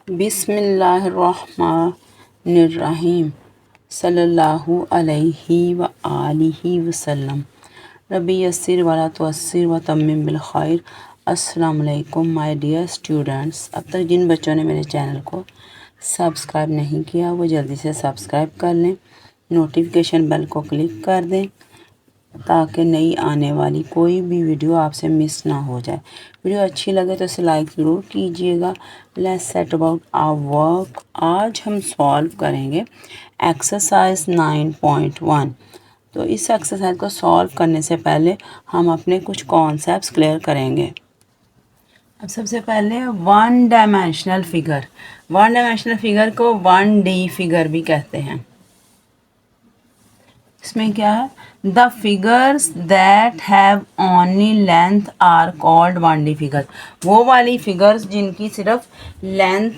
बिस्मिल्लाहिर्रहमानिर्रहीम सल्लल्लाहु अलैहि व आलिहि वसल्लम। रब्बी यस्सिर वला तुअस्सिर व तम्मिम बिल खैर। अस्सलाम वालेकुम माय डियर स्टूडेंट्स। अब तक जिन बच्चों ने मेरे चैनल को सब्सक्राइब नहीं किया वो जल्दी से सब्सक्राइब कर लें, नोटिफिकेशन बेल को क्लिक कर दें ताकि नई आने वाली कोई भी वीडियो आपसे मिस ना हो जाए। वीडियो अच्छी लगे तो इसे लाइक ज़रूर कीजिएगा। Let's set about our work. आज हम सॉल्व करेंगे एक्सरसाइज 9.1। तो इस एक्सरसाइज को सॉल्व करने से पहले हम अपने कुछ कॉन्सेप्ट्स क्लियर करेंगे। अब सबसे पहले वन डायमेंशनल फिगर को 1D फिगर भी कहते हैं। इसमें क्या है, the figures that have only length are called 1D figure. वो वाली फिगर्स जिनकी सिर्फ लेंथ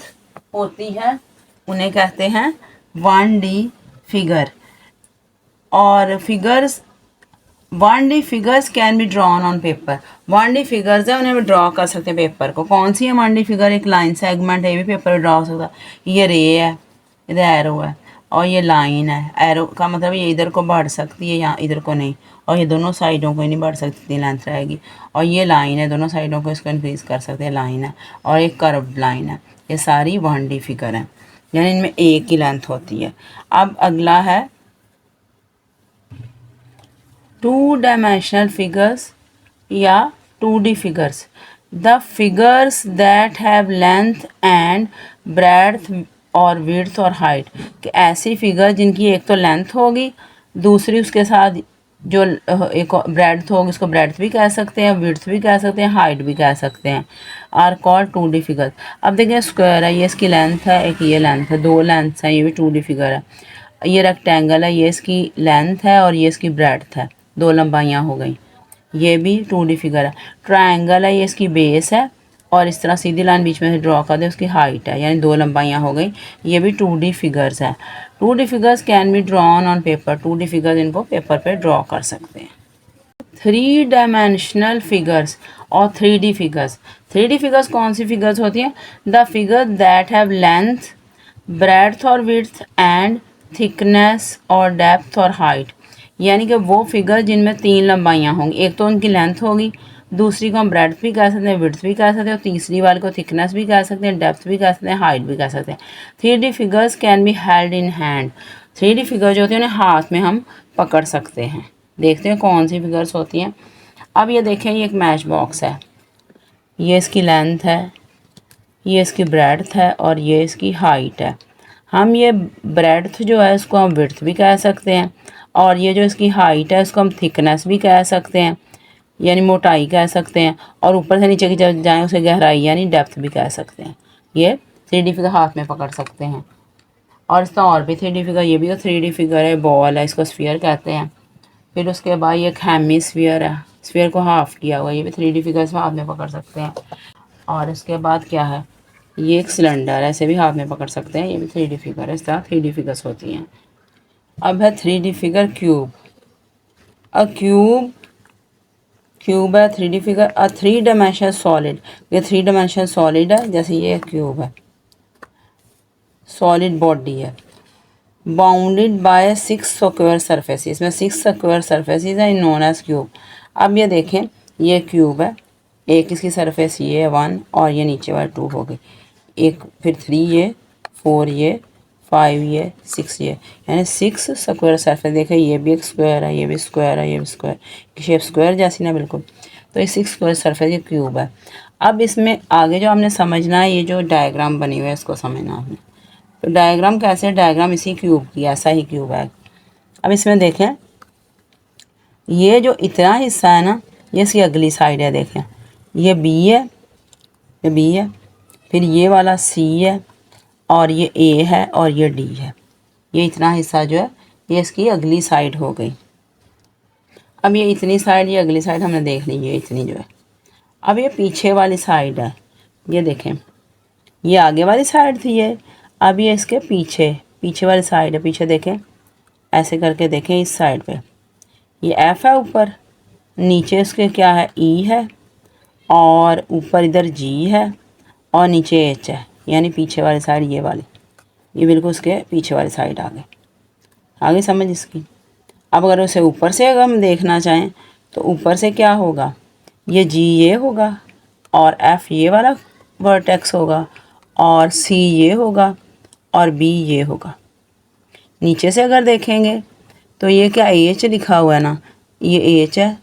होती है उन्हें कहते हैं 1D फिगर। और figures 1D figures can be drawn on paper. 1D figures है उन्हें ड्रॉ कर सकते हैं पेपर को। कौन सी है 1D फिगर? एक लाइन सेगमेंट है, ये भी पेपर ड्रॉ हो सकता है। ये रे है, इधर एरो है और ये लाइन है। एरो का मतलब ये इधर को बढ़ सकती है या इधर को नहीं, और ये दोनों साइडों को ही नहीं बढ़ सकती, इतनी लेंथ रहेगी। और ये लाइन है, दोनों साइडों को इसको इंक्रीज कर सकते हैं, लाइन है। और एक कर्व लाइन है। ये सारी 1D फिगर हैं, यानी इनमें एक ही लेंथ होती है। अब अगला है 2 डायमेंशनल फिगर्स या 2D figures. The figures that have length and breadth और विड्थ और हाइट। कि ऐसी फिगर जिनकी एक तो लेंथ होगी, दूसरी उसके साथ जो एक ब्रेड्थ होगी, उसको ब्रेड्थ भी कह सकते हैं, विड्थ भी कह सकते हैं, हाइट भी कह सकते हैं, आर कॉल्ड 2D फिगर। अब देखें, स्क्वायर है, ये इसकी लेंथ है, एक ये लेंथ है, दो लेंथ है, ये भी 2D फिगर है। ये रेक्टेंगल है, ये इसकी लेंथ है और ये इसकी ब्रेड्थ है, दो लंबाइयाँ हो गई, ये भी 2D फिगर है। ट्रायंगल है, ये इसकी बेस है और इस तरह सीधी लाइन बीच में से ड्रॉ कर दे, उसकी हाइट है, यानी दो लंबाइयाँ हो गई, ये भी 2D फिगर्स है। 2D figures can be drawn on paper. 2D figures इनको पेपर पे ड्रॉ कर सकते हैं। 3 डायमेंशनल फिगर्स और 3D फिगर्स। 3D फिगर्स कौन सी फिगर्स होती हैं? The figure that have length, breadth और विड्थ एंड थिकनेस और डेप्थ और हाइट। यानी कि वो फिगर जिनमें 3 लंबाइयाँ होंगी, एक तो उनकी लेंथ होगी, दूसरी को हम ब्रेड्थ भी कह सकते हैं, विड्थ भी कह सकते हैं, और तीसरी वाले को थिकनेस भी कह सकते हैं, डेप्थ भी कह सकते हैं, हाइट भी कह सकते हैं। 3D figures can be held in hand. 3D figure जो होती है उन्हें हाथ में हम पकड़ सकते हैं। देखते हैं कौन सी फिगर्स होती हैं। अब ये देखें, ये एक मैच बॉक्स है, ये इसकी लेंथ है, ये इसकी ब्रेड्थ है और ये इसकी हाइट है। हम ये ब्रेड्थ जो है इसको हम विड्थ भी कह सकते हैं, और ये जो इसकी हाइट है इसको हम थिकनेस भी कह सकते हैं, यानी मोटाई कह सकते हैं, और ऊपर से नीचे की जब जाएँ उसे गहराई यानी डेप्थ भी कह सकते हैं। ये 3D फिगर हाथ में पकड़ सकते हैं। और इसका और भी 3D फिगर, ये भी तो 3D फिगर है, बॉल है, इसको स्फीयर कहते हैं। फिर उसके बाद ये हेमी स्फीयर है, स्फीयर को हाफ किया हुआ, ये भी 3D फिगर्स हाथ में पकड़ सकते हैं। और इसके बाद क्या है, ये एक सिलेंडर है, ऐसे भी हाथ में पकड़ सकते हैं, ये भी 3D फिगर है। इस तरह 3D फिगर्स होती हैं। अब है 3D फिगर क्यूब। क्यूब है 3D फिगर। 3 dimensional solid. ये 3 डायमेंशनल सॉलिड है, जैसे ये क्यूब है, सॉलिड बॉडी है, बाउंडेड बाय 6 स्क्वायर सरफेसेस। इसमें 6 स्क्वायर सरफेसेस हैं, नोन एज क्यूब। अब ये देखें, ये क्यूब है, एक इसकी सरफेस ये है 1 और ये नीचे वाली 2 हो गई, एक फिर 3 ये, 4 ये, 5 ये, 6 ये, यानी 6 स्क्वायर सरफेस। देखें, ये भी एक स्क्वायर है, ये भी स्क्वायर है, ये भी स्क्वायर की शेप स्क्वायर जैसी ना बिल्कुल। तो ये 6 स्क्वायर सरफेस ये क्यूब है। अब इसमें आगे जो हमने समझना है, ये जो डायग्राम बनी हुई है इसको समझना हमने। तो डायग्राम कैसे है? डायग्राम इसी क्यूब की, ऐसा ही क्यूब है। अब इसमें देखें, ये जो इतना हिस्सा है ना, ये इसकी अगली साइड है। देखें, ये बी है, ये बी है, फिर ये वाला सी है, और ये ए है, और ये डी है। ये इतना हिस्सा जो है ये इसकी अगली साइड हो गई। अब ये इतनी साइड, ये अगली साइड हमने देख ली, ये इतनी जो है। अब ये पीछे वाली साइड है, ये देखें, ये आगे वाली साइड थी ये, अब ये इसके पीछे वाली साइड है। पीछे देखें, ऐसे करके देखें, इस साइड पे ये एफ है ऊपर, नीचे इसके क्या है, ई है, और ऊपर इधर जी है, और नीचे एच है। यानी पीछे वाली साइड ये वाली, ये बिल्कुल उसके पीछे वाली साइड आ गई। आगे समझ इसकी। अब अगर उसे ऊपर से अगर हम देखना चाहें तो ऊपर से क्या होगा, ये जी ये होगा और एफ ये वाला वर्टेक्स होगा और सी ये होगा और बी ये होगा। नीचे से अगर देखेंगे तो ये क्या एच लिखा हुआ है ना, ये एच है,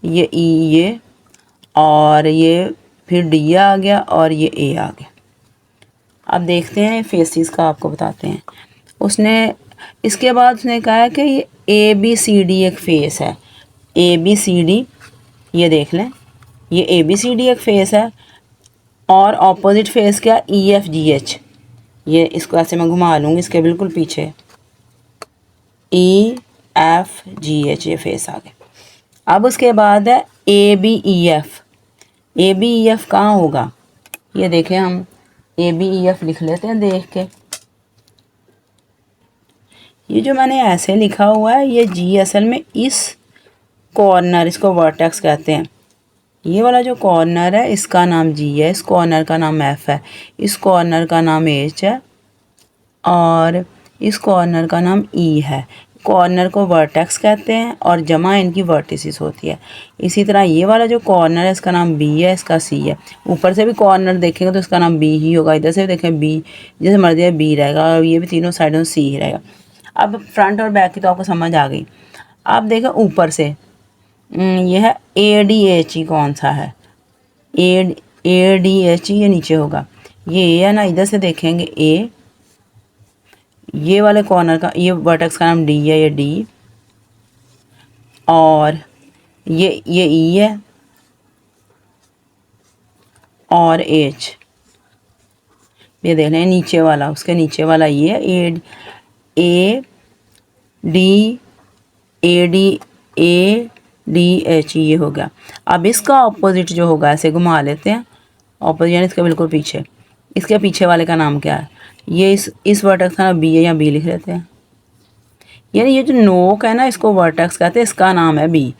ये ई ये, और ये फिर डी आ गया और ये ए आ गया। अब देखते हैं फेसिस का, आपको बताते हैं। उसने इसके बाद उसने कहा है कि ये ए बी सी डी एक फेस है, ए बी सी डी, ये देख लें, ये ए बी सी डी एक फेस है और ऑपोजिट फेस क्या, ई एफ जी एच। ये इसको ऐसे मैं घुमा लूँगी, इसके बिल्कुल पीछे ई एफ जी एच, ये फेस आ गया। अब उसके बाद है A B E F. A B E F कहाँ होगा, ये देखें, हम ए बी ई एफ लिख लेते हैं देख के। ये जो मैंने ऐसे लिखा हुआ है, ये जी असल में इस कॉर्नर, इसको वर्टेक्स कहते हैं। ये वाला जो कॉर्नर है इसका नाम जी है, इस कॉर्नर का नाम एफ है, इस कॉर्नर का नाम एच है और इस कॉर्नर का नाम ई है। कॉर्नर को वर्टेक्स कहते हैं और जमा इनकी वर्टिसिस होती है। इसी तरह ये वाला जो कॉर्नर है इसका नाम बी है, इसका सी है। ऊपर से भी कॉर्नर देखेंगे तो इसका नाम बी ही होगा, इधर से भी देखें बी, जैसे मर्जी है बी रहेगा और ये भी तीनों साइडों सी ही रहेगा। अब फ्रंट और बैक की तो आपको समझ आ गई। आप देखें ऊपर से, ये है ए डी एच ई, कौन सा है, ए डी एच ई, ये नीचे होगा। ये ए है ना, इधर से देखेंगे ए, ये वाले कॉर्नर का, ये वर्टेक्स का नाम डी है, ये डी, और ये ई है और एच, ये देख लें नीचे वाला, उसके नीचे वाला ये है A D, A D H, ये हो गया। अब इसका ऑपोजिट जो होगा ऐसे घुमा लेते हैं, ऑपोजिट यानी इसके बिल्कुल पीछे, इसके पीछे वाले का नाम क्या है, ये इस वर्टेक्स का नाम बी है, या बी लिख लेते हैं। यानी ये जो नोक है ना, इसको वर्टेक्स कहते हैं, इसका नाम है बी,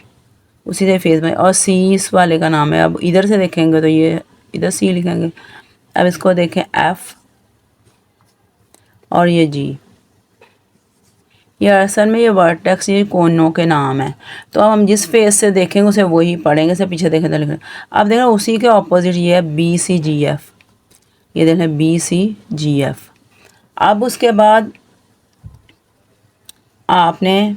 उसी से फेस में, और सी इस वाले का नाम है। अब इधर से देखेंगे तो ये इधर सी लिखेंगे। अब इसको देखें एफ और ये जी, ये असल में ये वर्टेक्स ये कोनों के नाम है। तो अब हम जिस फेस से देखेंगे उसे वही पढ़ेंगे, से पीछे देखें तो लिखें। अब देखें उसी के ऑपोजिट ये है बी सी जी एफ, ये देख लें बी सी जी एफ। अब उसके बाद आपने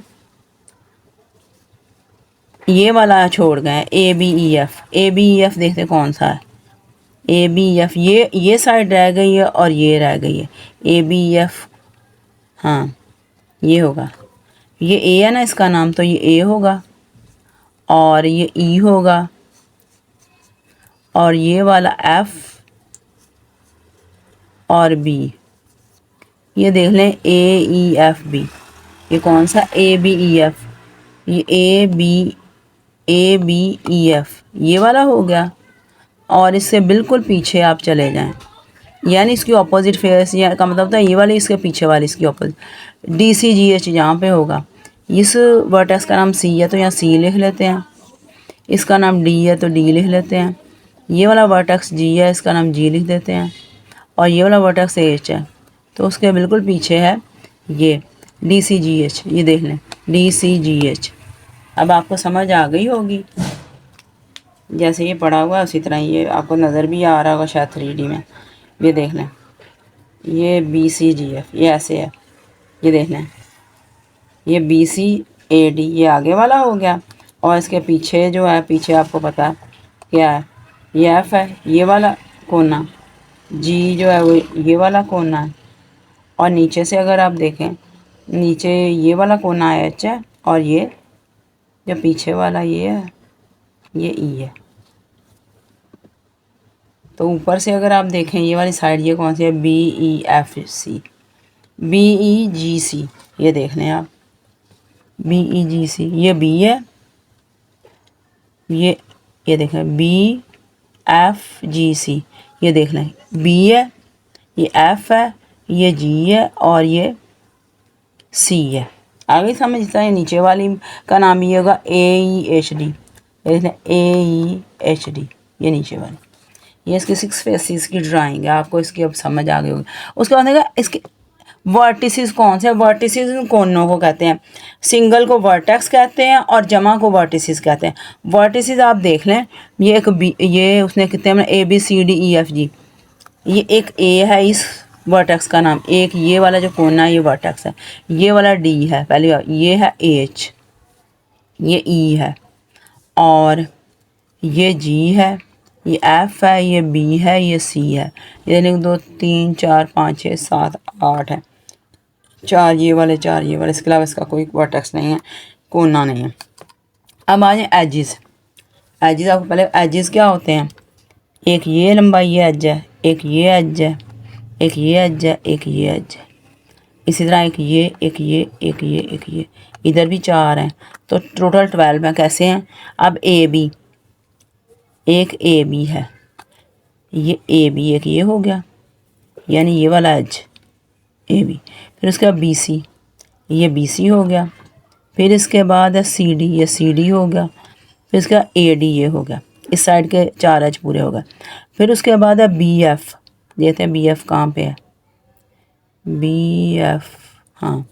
ये वाला छोड़ गए A B E F. A B E F देखते कौन सा है, ए बी ई एफ, ये साइड रह गई है और ये रह गई है। ए बी ई एफ, हाँ ये होगा, ये ए है ना इसका नाम, तो ये ए होगा और ये ई होगा और ये वाला एफ और बी, ये देख लें ए ई एफ बी, ये कौन सा ए बी ई एफ, ये ए बी ई एफ, ये वाला हो गया। और इससे बिल्कुल पीछे आप चले जाएं, यानी इसकी ऑपोजिट फेस, या का मतलब होता है ये वाली इसके पीछे वाली इसकी opposite, D C G H यहाँ पे होगा। इस वर्टेक्स का नाम सी है तो यहाँ सी लिख लेते हैं, इसका नाम डी है तो डी लिख लेते हैं, ये वाला वर्टेक्स जी है, इसका नाम जी लिख देते हैं, और ये वाला वर्टेक्स एच है तो उसके बिल्कुल पीछे है ये डी सी जी एच, ये देख लें डी सी जी एच। अब आपको समझ आ गई होगी, जैसे ये पढ़ा हुआ है उसी तरह ये आपको नज़र भी आ रहा होगा शायद 3D में। ये देख लें, ये बी सी जी एफ, ये ऐसे है, ये देख लें, ये बी सी ए डी, ये आगे वाला हो गया, और इसके पीछे जो है, पीछे आपको पता है क्या है, ये एफ है, ये वाला कोना, जी जो है वो ये वाला कोना है, और नीचे से अगर आप देखें, नीचे ये वाला कोना एच है और ये जो पीछे वाला ये है, ये ई है। तो ऊपर से अगर आप देखें ये वाली साइड, ये कौन सी है, B E F C, B E G C, ये देख लें आप, बी ई जी सी, ये बी है, ये देखें बी एफ जी सी, ये देख लें बी है, ये एफ है, ये जी है और ये सी है। आगे समझता है, नीचे वाली का नाम ये होगा ए ई एच डी, ये देख लें ए ई एच डी, ये नीचे वाली, ये इसकी 6 फेसिस की ड्राइंग है, आपको इसकी अब समझ आ गई होगी। उसके बाद देखा इसके वर्टिसेस कौन से, वर्टिसेस कोनों को कहते हैं, सिंगल को वर्टेक्स कहते हैं और जमा को वर्टिसेस कहते हैं। वर्टिसेस आप देख लें, ये एक बी, ये उसने कितने ABCDEFG, ये एक ए है इस वर्टेक्स का नाम, एक ये वाला जो कोना है ये वर्टेक्स है, ये वाला D है पहली बार, ये है H, ये E है, और ये G है, ये F है, ये B है, ये C है। ये 1 2 3 4 5 6 7 8 है, 4 ये वाले 4 ये वाले, इसके अलावा इसका कोई वर्टेक्स नहीं है, कोना नहीं है। अब आ जाए एजिस। एजिस आपको पहले एजिस क्या होते हैं, एक ये लंबाई ये एज है, एक ये एज है, एक ये एज है, एक ये एज है, इसी तरह एक ये एक ये एक ये एक ये, इधर भी 4 हैं, तो टोटल 12 हैं। कैसे हैं, अब AB, एक AB है, ये AB एक ये हो गया, यानी ये वाला एज AB, फिर उसके बाद BC, ये BC हो गया, फिर इसके बाद है CD, ये CD हो गया, फिर इसका AD ये हो गया, इस साइड के 4 एज पूरे हो गए। फिर उसके बाद है BF, देखते हैं BF कहाँ पे है, BF, हाँ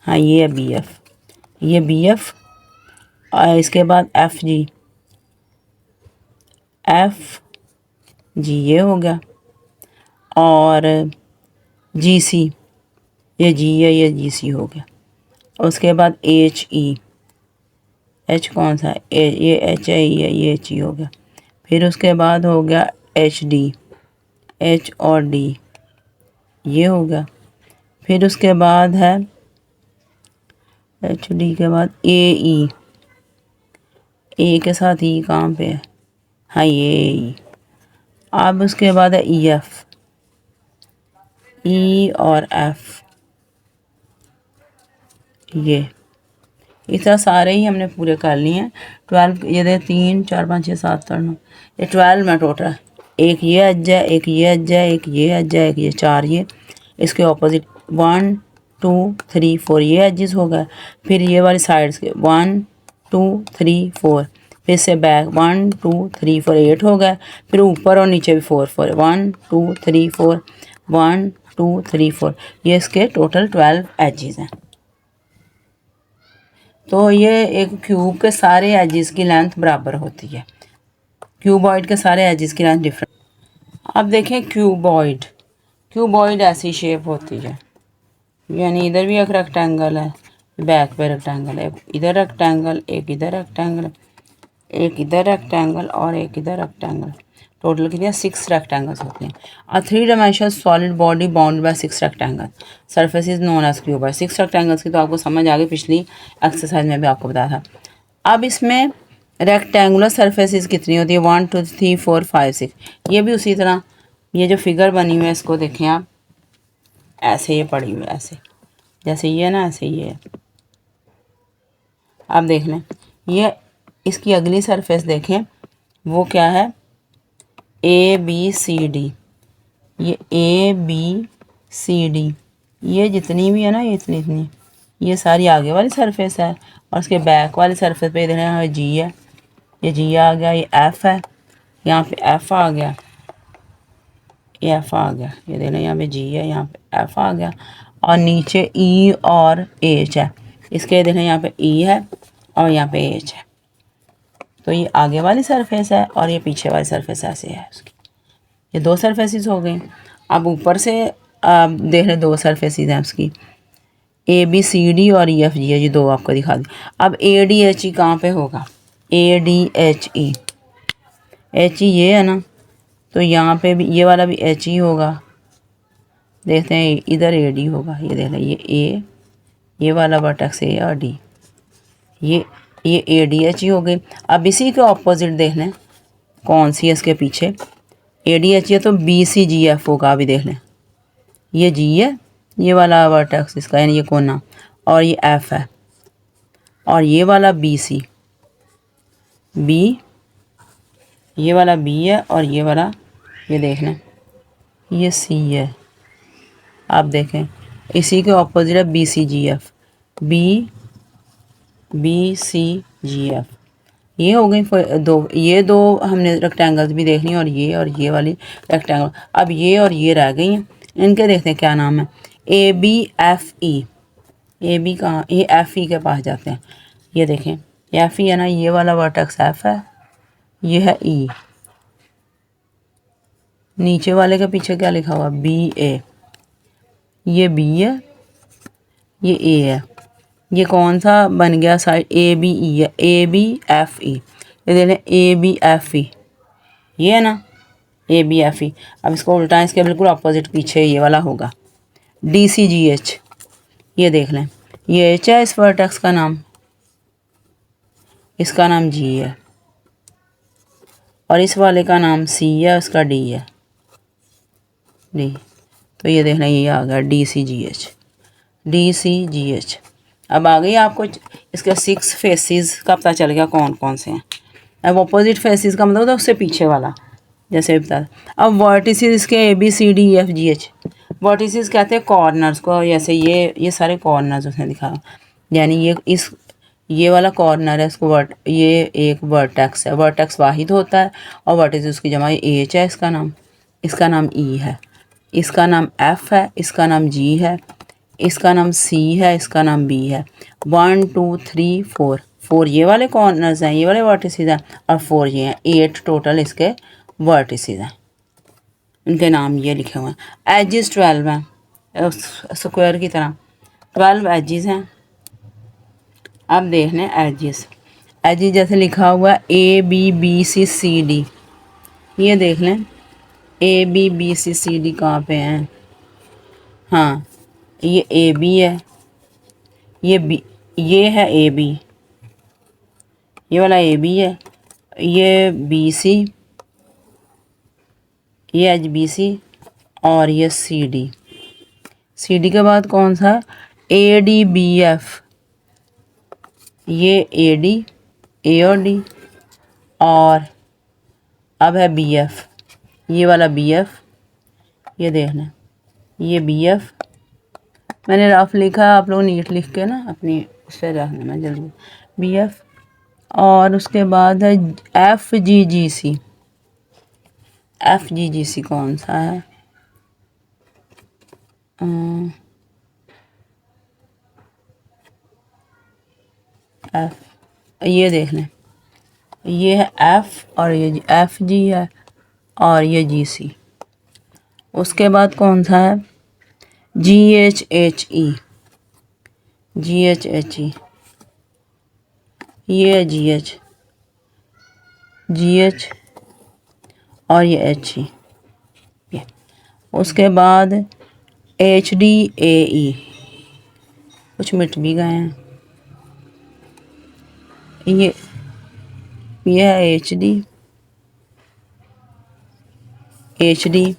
हाँ ये है BF, ये BF, और इसके बाद FG, FG ये हो गया, और GC, ये G है, ये GC हो गया। उसके बाद HE, H कौन सा है, ये H है, ये HE हो गया। फिर उसके बाद हो गया HD, H और D ये हो गया। फिर उसके बाद है HD के बाद AE, A के साथ E कहाँ पे है, हाँ ये E। अब उसके बाद है EF, E और F, ये इस तरह सारे ही हमने पूरे कर लिए हैं। 12 ये दे 3 4 5 6 7 8 9, ये 12 में टोटल। एक ये एज है, एक ये एज है, एक ये एज है, एक ये 4 ये, इसके ऑपोजिट 1 2 3 4 ये एजेस हो गए। फिर ये वाली साइड्स के 1 2 3 4, फिर से बैक 1 2 3 4 8 हो गए। फिर ऊपर और नीचे भी 4 4, 1 2 3 4, 1 2 3 4, ये इसके टोटल 12 एजेस हैं। तो ये एक क्यूब के सारे एजेस की लेंथ बराबर होती है, क्यूबॉइड के सारे एजेस की लेंथ डिफरेंट। अब देखें क्यूबॉइड, क्यूबॉइड ऐसी शेप होती है, यानी इधर भी एक रेक्टेंगल है, बैक पे रेक्टेंगल है, इधर रेक्टेंगल, एक इधर रेक्टेंगल, एक इधर रेक्टेंगल और एक इधर रेक्टेंगल। टोटल कितने 6 रेक्टेंगल्स होते हैं। A 3 dimensional solid body bound by 6 rectangle, surface is known as cuboid. 6 rectangles की तो आपको समझ आ गई, पिछली एक्सरसाइज में भी आपको बताया था। अब इसमें रेक्टेंगुलर सरफेसेस कितनी होती है, 1 2 3 4 5 6। ये भी उसी तरह, ये जो फिगर बनी हुई है इसको देखें आप, ऐसे ये पड़ी हुई है, ऐसे जैसे ये है ना, ऐसे ये है। आप देख लें, ये इसकी अगली सरफेस देखें, वो क्या है, ABCD, ये ABCD, ये जितनी भी है ना, ये इतनी ये सारी आगे वाली सरफेस है, और उसके बैक वाली सरफेस पे इधर है G है, ये G आ गया, ये F है, यहाँ पे F आ गया, ये F आ गया, ये देख लें यहाँ पे G है, यहाँ पे F आ गया, और नीचे E और H है, इसके देखें यहाँ पे E है और यहाँ पे H है। तो ये आगे वाली सरफेस है और ये पीछे वाली सरफेस ऐसे है उसकी, ये 2 सरफेसेस हो गई। अब ऊपर से देख रहे 2 सरफेसेस हैं उसकी, ABCD और EFG है, ये 2 आपको दिखा दी। अब ADHE कहाँ पे होगा, ADHE, HE ये है ना, तो यहाँ पे भी ये वाला भी HE होगा, देखते हैं इधर AD होगा, ये देख लें ये A, ये वाला वर्टेक्स A और D, ये ADHE हो गई। अब इसी के ऑपोजिट देख लें कौन सी है इसके पीछे, ADHE है तो BCGF होगा, अभी देख लें ये G है, ये वाला वर्टेक्स इसका यानी ये कोना, और ये F है, और ये वाला BC, B, ये वाला B है, और ये वाला ये देख लें ये C है। आप देखें इसी के ऑपोजिट है BCGF, BCGF, ये हो गई दो, ये दो हमने रेक्टेंगल्स भी देखनी है और ये वाली रेक्टेंगल। अब ये और ये रह गई हैं, इनके देखते हैं क्या नाम है। A B F E, A B कहाँ, ये एफ ई के पास जाते हैं। ये देखें एफ ई है ना, ये वाला वर्टेक्स एफ है, ये है ई, नीचे वाले के पीछे क्या लिखा हुआ बी ए, ये बी है, ये ए है, ये कौन सा बन गया साइड ए बी ई है, ए बी एफ ई। ये देख लें ए बी एफ ई, ये है ना ए बी एफ ई। अब इसको उल्टा इसके बिल्कुल अपोजिट पीछे ये वाला होगा डी सी जी एच। ये देख लें ये एच है इस वर्टेक्स का नाम, इसका नाम जी है, और इस वाले का नाम सी है, उसका डी है, डी। तो ये देखना ये आ गया D C G H, D C G H. अब आ गई आपको इसके 6 फेसेस का पता चल गया कौन कौन से हैं। अब अपोजिट फेसेस का मतलब होता है उससे पीछे वाला, जैसे बता। अब वर्टिसेस इसके A B C D E F G H, vertices कहते हैं कॉर्नर्स को, जैसे ये सारे कॉर्नर्स उसने दिखा, यानी ये वाला कॉर्नर है, इसको ये एक वर्टेक्स है, वर्टेक्स वाहिद होता है, और वर्टिस उसकी जमा एच है, इसका नाम ई है, इसका नाम एफ है, इसका नाम जी है, इसका नाम सी है, इसका नाम बी है। 1 2 3 4, 4 ये वाले कॉर्नर्स हैं, ये वाले वर्टिसेस हैं, और 4 ये हैं, 8 टोटल इसके वर्टिसेस हैं। इनके नाम ये लिखे हुए हैं। एजेस 12 हैं स्क्वायर की तरह, 12 एजेस हैं। अब देख लें एजेस, एजेस जैसे लिखा हुआ है A B B C C D, ये देख लें A B B C C D कहाँ पे हैं। हाँ ये ए बी है, ये बी, ये है ए बी, ये वाला ए बी है, ये बी सी, ये एच बी सी, और ये सी डी। सी डी के बाद कौन सा है ए डी बी एफ, ये ए डी, ए और डी, और अब है बी एफ, ये वाला बी एफ, ये देखना ये बी एफ, मैंने रफ लिखा है, आप लोग नीट लिख के ना अपनी उससे रखना मैं जल्दी, बी एफ। और उसके बाद है एफ जी जी सी, एफ जी जी सी कौन सा है, एफ, ये देख लें ये है एफ, और ये एफ जी है, और ये जी सी। उसके बाद कौन सा है जी एच एच ई, जी एच एच ई, ये है जी एच, जी एच, और ये एच ई। उसके बाद एच डी ए ई, कुछ मिट भी गए हैं, ये है एच डी,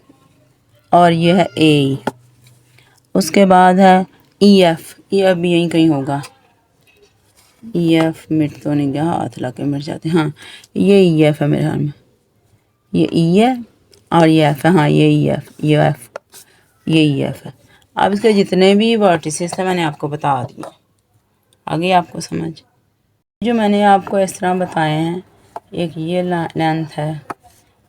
और ये है ए ई। उसके बाद है ई एफ, ई एफ भी यहीं कहीं होगा, ई एफ मिट तो नहीं गया, हाथ लगा के मिट जाते, हाँ ये ई एफ है मेरे ख्याल में, ये ई है और ये एफ है, हाँ ये ई एफ, ये एफ, ये ई एफ है। अब इसके जितने भी वर्टिसेस थे मैंने आपको बता दिया, आगे आपको समझ। जो मैंने आपको इस तरह बताए हैं, एक ये लेंथ है,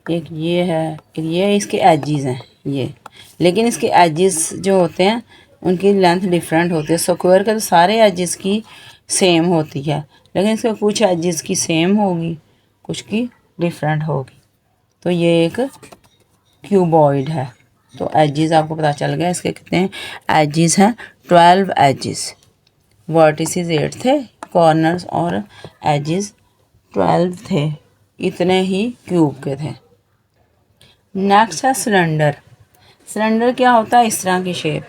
एक ये है, एक ये इसके एजेस हैं ये, लेकिन इसके एजेस जो होते हैं उनकी लेंथ डिफरेंट होती है। स्क्वायर के तो सारे एजेस की सेम होती है, लेकिन इसके कुछ एजेस की सेम होगी, कुछ की डिफरेंट होगी। तो ये एक क्यूबॉइड है। तो एजेस आपको पता चल गया इसके कितने एजेस हैं, 12 एजेस, वर्टिसेस 8 थे, कॉर्नर्स और एजेस 12 थे, इतने ही क्यूब के थे। नेक्स्ट है सिलेंडर। सिलेंडर क्या होता है, इस तरह की शेप,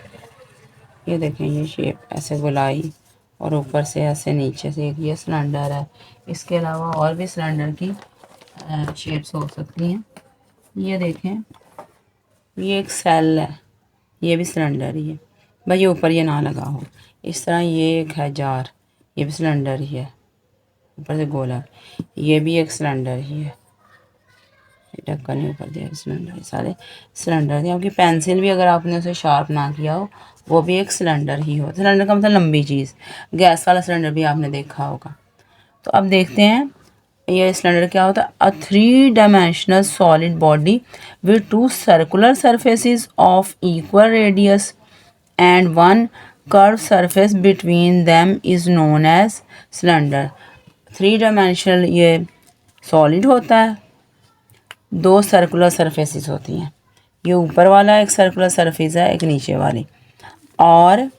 ये देखें ये शेप ऐसे गोलाई और ऊपर से ऐसे नीचे से, एक ये सिलेंडर है। इसके अलावा और भी सिलेंडर की शेप्स हो सकती हैं। ये देखें ये एक सेल है, ये भी सिलेंडर ही है, भाई ये ऊपर ये ना लगा हो। इस तरह ये एक है जार, ये भी सिलेंडर ही है, ऊपर से गोला, ये भी एक सिलेंडर ही है, ढक्कन नहीं ऊपर दिया, सिलेंडर, सारे सिलेंडर थे। आपकी पेंसिल भी अगर आपने उसे शार्प ना किया हो वो भी एक सिलेंडर ही हो। सिलेंडर का मतलब लंबी चीज़, गैस वाला सिलेंडर भी आपने देखा होगा। तो अब देखते हैं ये सिलेंडर क्या होता है? A 3 dimensional solid body with 2 circular surfaces of equal radius and 1 curve surface between them is known as cylinder. 3 dimensional ये सॉलिड होता है, 2 सर्कुलर सरफेसेस होती हैं। ये ऊपर वाला एक सर्कुलर सरफेस है, एक नीचे वाली, और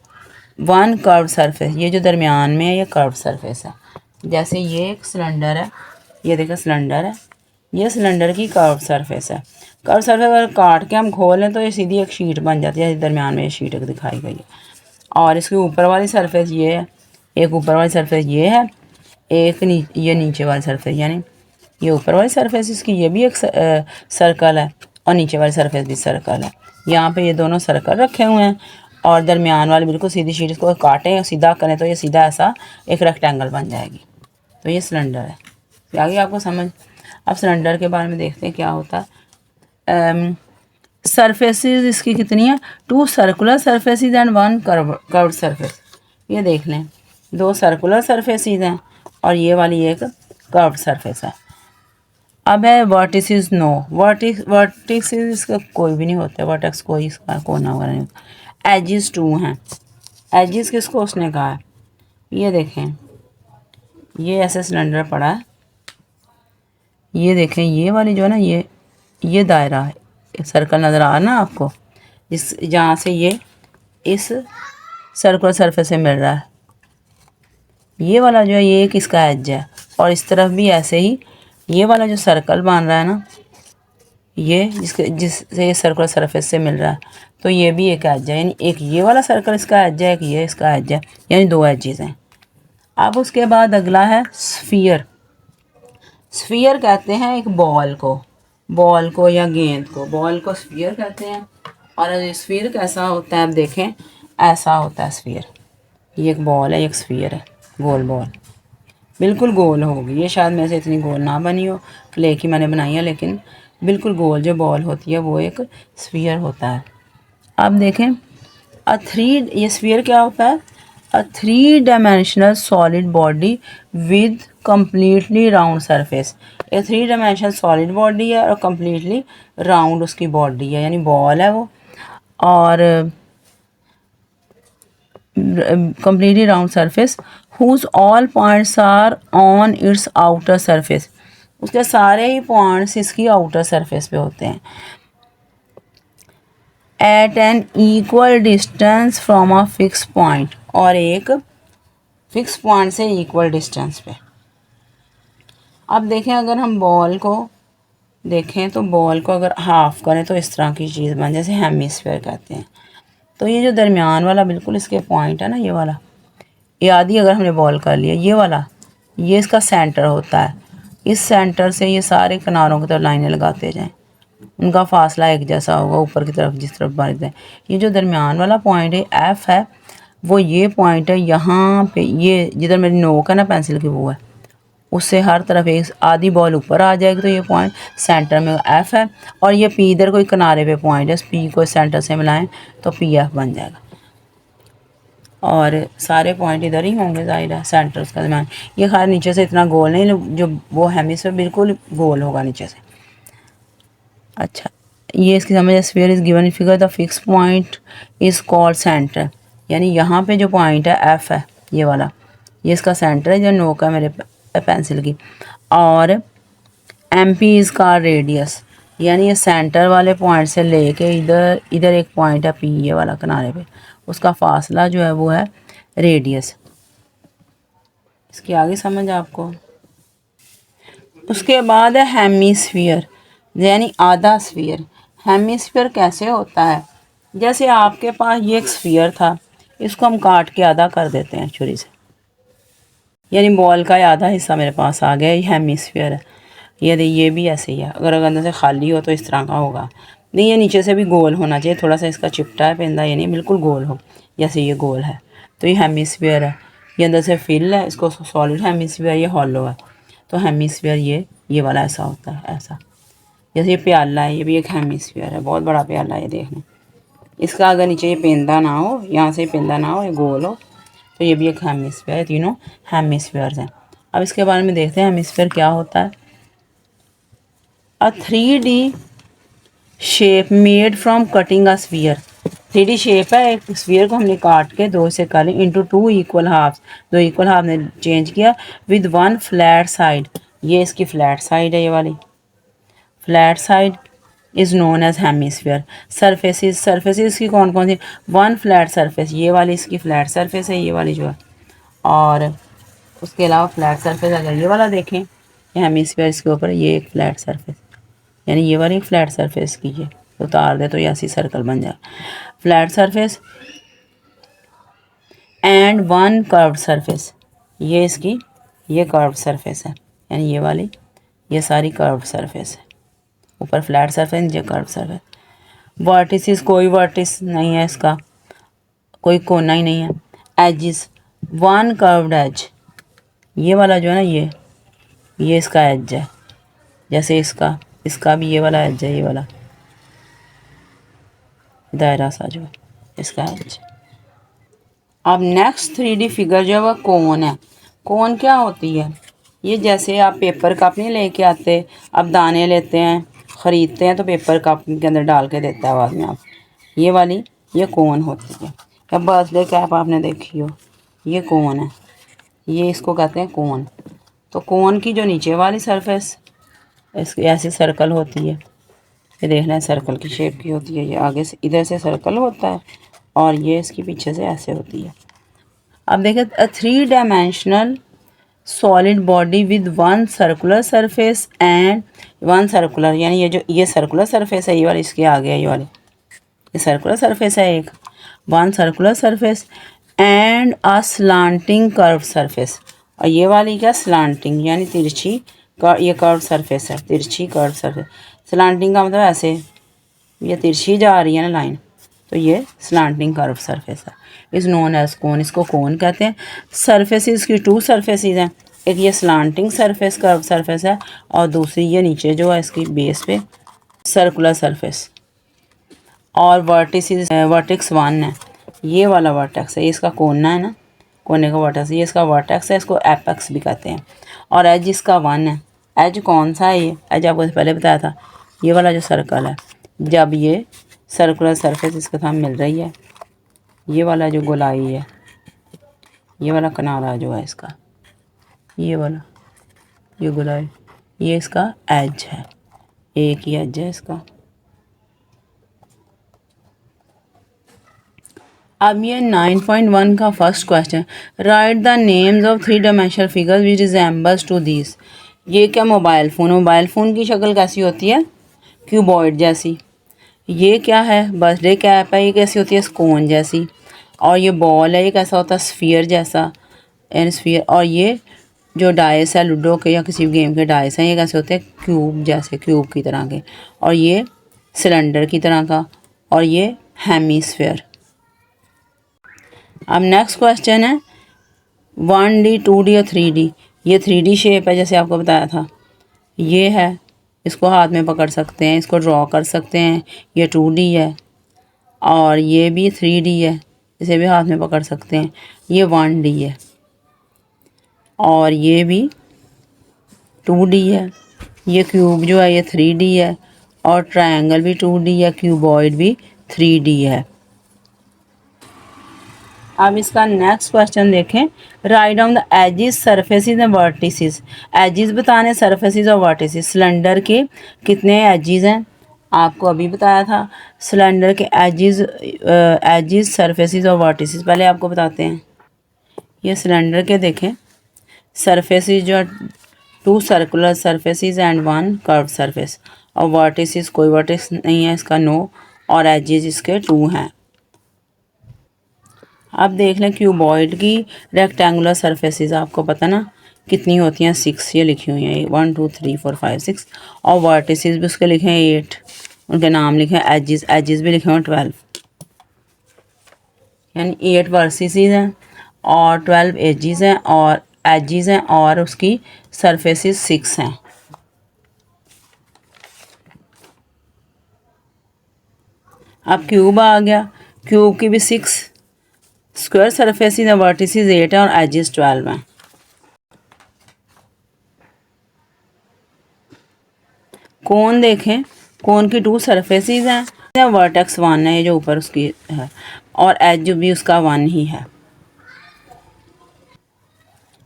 1 कर्व सरफेस, ये जो दरमियान में है ये कर्व सरफेस है। जैसे ये एक सिलेंडर है, ये देखो सिलेंडर है, ये सिलेंडर की कर्व सरफेस है। कर्व सरफेस अगर काट के हम खोलें तो ये सीधी एक शीट बन जाती है, दरमियान में ये शीट दिखाई गई है। और इसके ऊपर वाली सरफेस ये है, एक ऊपर वाली सरफेस ये है, एक ये नीचे वाली सरफेस, यानी ये ऊपर वाली सरफेस इसकी ये भी एक सर्कल है और नीचे वाली सरफेस भी सर्कल है। यहाँ पे ये दोनों सर्कल रखे हुए हैं और दरमियान वाली बिल्कुल सीधी शीट, इसको काटें और सीधा करें तो ये सीधा ऐसा एक रेक्टेंगल बन जाएगी। तो ये सिलेंडर है। आगे आपको समझ। अब सिलेंडर के बारे में देखते हैं क्या होता है। सरफेसेस इसकी कितनी है? 2 circular surfaces and 1 curved surface. ये देख लें, 2 सर्कुलर सरफेसेस हैं और ये वाली एक कर्व्ड सरफेस है। अब है वर्टिसेस। नो वर्टिसेस इसका कोई भी नहीं होता, वर्टेक्स कोई इसका कोना वगैरह नहीं होता। एजिस 2 हैं। एजिस किसको उसने कहा है? ये देखें, ये ऐसे सिलेंडर पड़ा है, ये देखें, ये वाली जो है ना, ये दायरा है, सर्कल नज़र आ रहा है ना आपको, इस जहाँ से ये इस सर्कुलर सरफेस से मिल रहा है, ये वाला जो है ये एक इसका एज है। और इस तरफ भी ऐसे ही ये वाला जो सर्कल बन रहा है ना, ये जिससे ये सर्कुलर सरफेस से मिल रहा है, तो ये भी एक एज है, यानी एक ये वाला सर्कल इसका एज है, एक ये इसका एज है, यानी 2 एजेस हैं। अब उसके बाद अगला है स्फीयर। स्फीयर कहते हैं एक बॉल को या गेंद को, बॉल को स्फीयर कहते हैं। और स्फीयर कैसा होता है? आप देखें, ऐसा होता है स्फीयर। ये एक बॉल है, एक स्फीयर है, गोल बॉल, बिल्कुल गोल होगी। ये शायद मेरे से इतनी गोल ना बनी हो, क्ले की मैंने बनाई है, लेकिन बिल्कुल गोल जो बॉल होती है वो एक स्फीयर होता है। अब देखें, ये स्फीयर क्या होता है? A 3 dimensional solid body with completely round surface. ये 3 डायमेंशनल सॉलिड बॉडी है और कम्प्लीटली राउंड उसकी बॉडी है, यानी बॉल है वो, और completely round surface whose all points are on its outer surface। उसके सारे ही पॉइंट्स इसकी आउटर सरफेस पे होते हैं। At an equal distance from a fix point, और एक फिक्स पॉइंट से इक्वल डिस्टेंस पे। अब देखें, अगर हम बॉल को देखें तो बॉल को अगर हाफ करें तो इस तरह की चीज़ बन, जैसे हेमिस्फीयर कहते हैं। तो ये जो दरमियान वाला बिल्कुल इसके पॉइंट है ना, ये वाला, ये आधी अगर हमने बॉल कर लिया, ये वाला, ये इसका सेंटर होता है। इस सेंटर से ये सारे किनारों की तरफ लाइनें लगाते जाएं, उनका फासला एक जैसा होगा ऊपर की तरफ जिस तरफ बढ़ते हैं। ये जो दरमियान वाला पॉइंट है एफ है, वो ये पॉइंट है यहाँ पे, ये जिधर मेरी नोक है ना पेंसिल की, वो है, उससे हर तरफ एक आधी बॉल ऊपर आ जाएगी, तो ये पॉइंट सेंटर में एफ है। और ये पी इधर कोई किनारे पे पॉइंट है, पी को सेंटर से मिलाएं तो पी एफ बन जाएगा। और सारे पॉइंट इधर ही होंगे, जाहिर है, सेंटर उसका दरमियान। ये खैर नीचे से इतना गोल नहीं, जो वो हेमिस्फीयर बिल्कुल गोल होगा नीचे से। अच्छा, ये इसकी समझ है। Sphere is given figure the fix point is called centre, यानी यहाँ पे जो पॉइंट है एफ है, ये वाला, ये इसका सेंटर है, जो नोक है मेरे पेंसिल की। और एम पी इज़ का रेडियस, यानी ये सेंटर वाले पॉइंट से लेके इधर एक पॉइंट है पी, ये वाला किनारे पे, उसका फासला जो है वो है रेडियस। इसकी आगे समझ आपको। उसके बाद है हेमिस्फीयर, यानी आधा स्फीयर। हेमिस्फीयर कैसे होता है? जैसे आपके पास ये एक स्फीयर था, इसको हम काट के आधा कर देते हैं छुरी से, यानी बॉल का आधा हिस्सा मेरे पास आ गया, ये हेमिस्फीयर है। ये भी ऐसे ही है, अगर अंदर से खाली हो तो इस तरह का होगा। नहीं, ये नीचे से भी गोल होना चाहिए, थोड़ा सा इसका चिपटा है पेंदा, ये नहीं बिल्कुल गोल हो, जैसे ये गोल है तो ये हेमिस्फीयर है। ये अंदर से फिल है, इसको सॉलिड हेमिस्फीयर, ये हॉलो है। तो हेमिस्फीयर ये वाला ऐसा होता है, ऐसा। जैसे ये प्याला है, ये भी एक हेमिस्फीयर है, बहुत बड़ा प्याला है, ये देखने। इसका अगर नीचे ये पेंदा ना हो, यहाँ से पेंदा ना हो, ये गोल हो, तो ये भी एक हेमिस्फीयर है। तीनों हेमिस्फीयर्स हैं। अब इसके बारे में देखते हैं हेमिस्फीयर क्या होता है। अ 3D shape made from cutting a sphere. 3D shape है, एक स्फीयर को हमने काट के दो से कर इंटू टू इक्वल हाफ, दो इक्वल हाफ ने चेंज किया विद वन फ्लैट साइड। ये इसकी फ्लैट साइड है, ये वाली flat side is known as hemisphere. Surfaces की कौन कौन सी, वन फ्लैट सरफेस, ये वाली इसकी फ्लैट सरफेस है, ये वाली जो है। और उसके अलावा फ्लैट सरफेस अगर ये वाला देखें हेमिस्फीयर, इसके ऊपर ये एक फ्लैट सरफेस, यानी ये वाली एक फ्लैट सरफेस की है, उतार दे तो ये ऐसी सर्कल बन जाए। Flat surface and one curved surface, ये इसकी ये कर्व्ड सरफेस है, यानी ये वाली ये सारी कर्व्ड सरफेस है। ऊपर फ्लैट सरफेस नीचे कर्व्ड सरफेस। वर्टिसेस, कोई वर्टिस नहीं है इसका, कोई कोना ही नहीं है। एजिस, वन कर्व्ड एज, ये वाला जो है ना ये इसका एज है, जैसे इसका इसका भी ये वाला एज है, ये वाला दायरा सा जो है इसका एज। अब नेक्स्ट 3D फिगर जो है वह कोन है। कोन क्या होती है, ये जैसे आप पेपर कप नहीं लेके आते, अब दाने लेते हैं ख़रीदते हैं तो पेपर कप के अंदर डाल के देता है बाद में आप, ये वाली ये कोन होती है। या बर्थडे कैप आपने देखी हो, ये कोन है, ये इसको कहते हैं कोन। तो कोन की जो नीचे वाली सरफेस इसकी ऐसी सर्कल होती है, ये देखना है सर्कल की शेप की होती है, ये आगे से इधर से सर्कल होता है और ये इसकी पीछे से ऐसे होती है। अब देखें, अ 3 dimensional solid body with one circular surface and one circular, यानी ये जो ये सर्कुलर सरफेस है, ये वाली इसके आगे है, ये वाली ये सर्कुलर सरफेस है एक, one circular surface and a slanting curve surface. और ये वाली क्या स्लांटिंग, यानी तिरछी, ये कर्व सरफेस है, तिरछी कर्व सरफेस। स्लांटिंग का मतलब ऐसे ये तिरछी जा रही है ना लाइन, तो ये स्लांटिंग कर्व सरफेस है, इज़ नोन एज कोन, इसको कोन कहते हैं। सरफेसिस की टू सरफेसिस हैं, एक ये स्लांटिंग सरफेस कर्व सरफेस है और दूसरी ये नीचे जो है इसकी बेस पे सर्कुलर सरफेस। और वर्टेक्स वन है, ये वाला वर्टेक्स है, ये इसका कोना है ना, कोने का वर्टेक्स, ये इसका वर्टेक्स है, इसको एपेक्स भी कहते हैं। और एज इसका वन है। एज कौन सा है, ये एज आपको पहले बताया था, ये वाला जो सर्कल है, जब ये सर्कुलर सरफेस इसके साथ मिल रही है, ये वाला जो गोलाई है, ये वाला किनारा जो है इसका, ये वाला ये गोलाई, ये इसका एज है, एक ही एज है इसका। अब ये 9.1 का first question, write the names of 3 dimensional figures which resembles to this. ये क्या मोबाइल फ़ोन की शक्ल कैसी होती है, क्यूबॉइड जैसी। ये क्या है, बर्थडे कैप है, ये कैसी होती है, स्कोन जैसी। और ये बॉल है, ये कैसा होता है, स्फीयर जैसा, एन स्फीयर। और ये जो डाइस है लूडो के या किसी भी गेम के डाइस हैं, ये कैसे होते हैं, क्यूब जैसे, क्यूब की तरह के। और ये सिलेंडर की तरह का, और ये हेमीस्फेयर। अब नेक्स्ट क्वेश्चन है 1D 2D और 3D। ये 3D शेप है जैसे आपको बताया था, ये है, इसको हाथ में पकड़ सकते हैं, इसको ड्रॉ कर सकते हैं। ये 2D है और ये भी 3D है, इसे भी हाथ में पकड़ सकते हैं। ये 1D है और ये भी 2D है। ये क्यूब जो है ये 3D है और ट्रायंगल भी 2D है, क्यूबॉइड भी 3D है। अब इसका नेक्स्ट क्वेश्चन देखें, write down the edges surfaces and vertices. Edges बताने, सरफेसिस और वर्टिसेस। सिलेंडर के कितने एजिस हैं, आपको अभी बताया था। सिलेंडर के एजिस सरफेसिस और वर्टिसेस पहले आपको बताते हैं। ये सिलेंडर के देखें, सरफेसिस जो 2 circular surfaces and 1 curve surface. और वर्टिसेस कोई वर्टिस नहीं है इसका, नो। और एजिस इसके 2 हैं। अब देख लें क्यूबॉइड की रेक्टेंगुलर सरफेसेस, आपको पता ना कितनी होती हैं, 6 ये लिखी हुई हैं, 1 2 3 4 5 6। और वर्टिसेस भी उसके लिखे हैं 8, उनके नाम लिखे हैं एजिस भी लिखे हैं 12, यानी 8 वर्टिसेस हैं और 12 एजिस हैं और एजिस हैं और उसकी सरफेसेस 6 हैं। अब क्यूब आ गया, क्यूब की भी 6 स्क्वायर सरफेसिस हैं, वर्टिसेस 8 हैं और एजिस 12 हैं। कोन देखें, कोन की 2 सरफेसेस हैं, वर्टेक्स 1 है, ये जो ऊपर उसकी है, और एज भी उसका 1 ही है।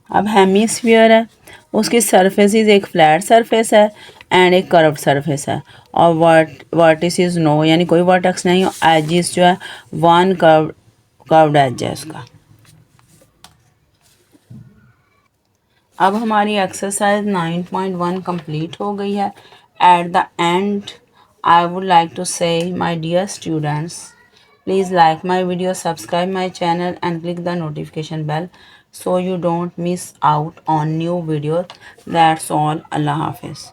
अब हेमीस्फीयर है, उसकी सरफेसेस एक फ्लैट सरफेस है एंड एक कर्व्ड सरफेस है, और वर्टिसेस नो, यानी कोई वर्टेक्स नहीं, एजिस जो है 1 कर्व्ड एज है उसका। अब हमारी एक्सरसाइज 9.1 कंप्लीट हो गई है। At the end I would like to say my dear students, please like my video, subscribe my channel and click the notification bell so you don't miss out on new videos. That's all. Allah Hafiz.